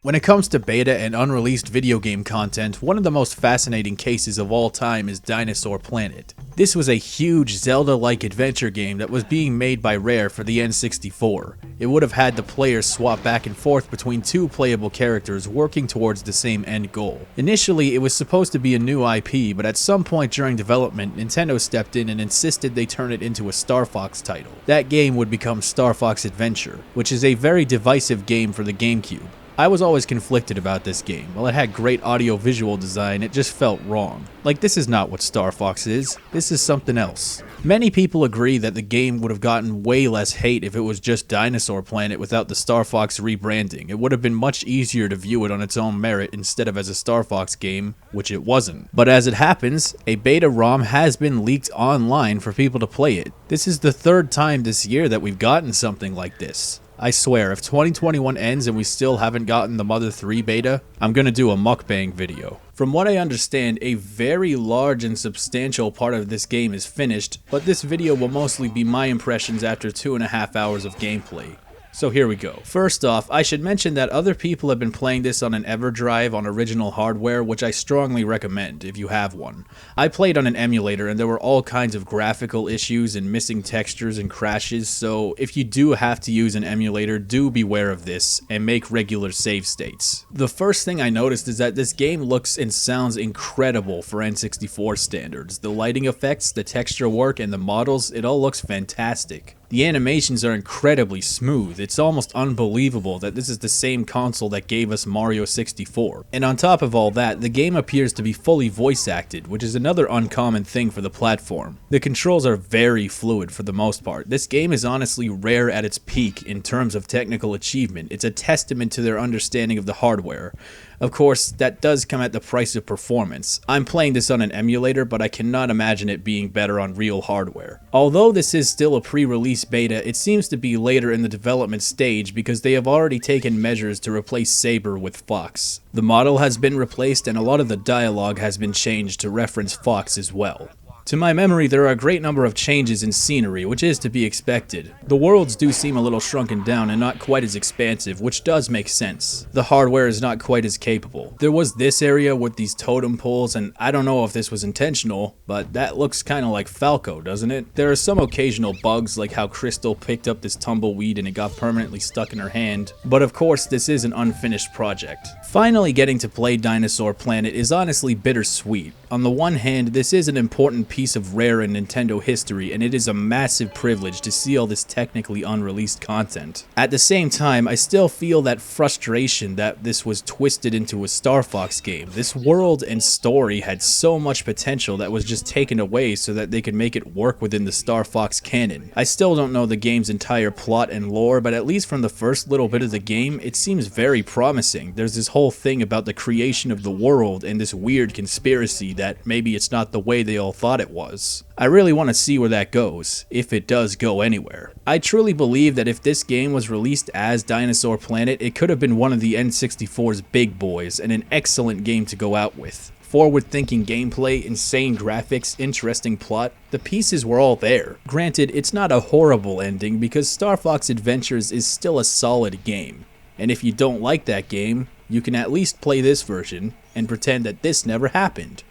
When it comes to beta and unreleased video game content, one of the most fascinating cases of all time is Dinosaur Planet. This was a huge Zelda-like adventure game that was being made by Rare for the N64. It would have had the players swap back and forth between two playable characters working towards the same end goal. Initially, it was supposed to be a new IP, but at some point during development, Nintendo stepped in and insisted they turn it into a Starfox title. That game would become Starfox Adventure, which is a very divisive game for the GameCube. I was always conflicted about this game. While it had great audio-visual design, it just felt wrong. Like, this is not what Starfox is. This is something else. Many people agree that the game would have gotten way less hate if it was just Dinosaur Planet without the Starfox rebranding. It would have been much easier to view it on its own merit instead of as a Starfox game, which it wasn't. But as it happens, a beta ROM has been leaked online for people to play it. This is the third time this year that we've gotten something like this. I swear, if 2021 ends and we still haven't gotten the Mother 3 beta, I'm gonna do a mukbang video. From what I understand, a very large and substantial part of this game is finished, but this video will mostly be my impressions after 2.5 hours of gameplay. So here we go. First off, I should mention that other people have been playing this on an EverDrive on original hardware, which I strongly recommend if you have one. I played on an emulator and there were all kinds of graphical issues and missing textures and crashes, so if you do have to use an emulator, do beware of this and make regular save states. The first thing I noticed is that this game looks and sounds incredible for N64 standards. The lighting effects, the texture work, and the models, it all looks fantastic. The animations are incredibly smooth. It's almost unbelievable that this is the same console that gave us Mario 64. And on top of all that, the game appears to be fully voice acted, which is another uncommon thing for the platform. The controls are very fluid for the most part. This game is honestly Rare at its peak in terms of technical achievement. It's a testament to their understanding of the hardware. Of course, that does come at the price of performance. I'm playing this on an emulator, but I cannot imagine it being better on real hardware. Although this is still a pre-release beta, it seems to be later in the development stage because they have already taken measures to replace Saber with Fox. The model has been replaced and a lot of the dialogue has been changed to reference Fox as well. To my memory, there are a great number of changes in scenery, which is to be expected. The worlds do seem a little shrunken down and not quite as expansive, which does make sense. The hardware is not quite as capable. There was this area with these totem poles, and I don't know if this was intentional, but that looks kinda like Falco, doesn't it? There are some occasional bugs, like how Crystal picked up this tumbleweed and it got permanently stuck in her hand, but of course this is an unfinished project. Finally getting to play Dinosaur Planet is honestly bittersweet. On the one hand, this is an important piece of Rare and Nintendo history, and it is a massive privilege to see all this technically unreleased content. At the same time, I still feel that frustration that this was twisted into a Starfox game. This world and story had so much potential that was just taken away so that they could make it work within the Starfox canon. I still don't know the game's entire plot and lore, but at least from the first little bit of the game, it seems very promising. There's this whole thing about the creation of the world and this weird conspiracy that maybe it's not the way they all thought it was. I really want to see where that goes, if it does go anywhere. I truly believe that if this game was released as Dinosaur Planet, it could have been one of the N64's big boys and an excellent game to go out with. Forward-thinking gameplay, insane graphics, interesting plot, the pieces were all there. Granted, it's not a horrible ending because Starfox Adventures is still a solid game. And if you don't like that game, you can at least play this version and pretend that this never happened.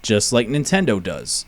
Just like Nintendo does.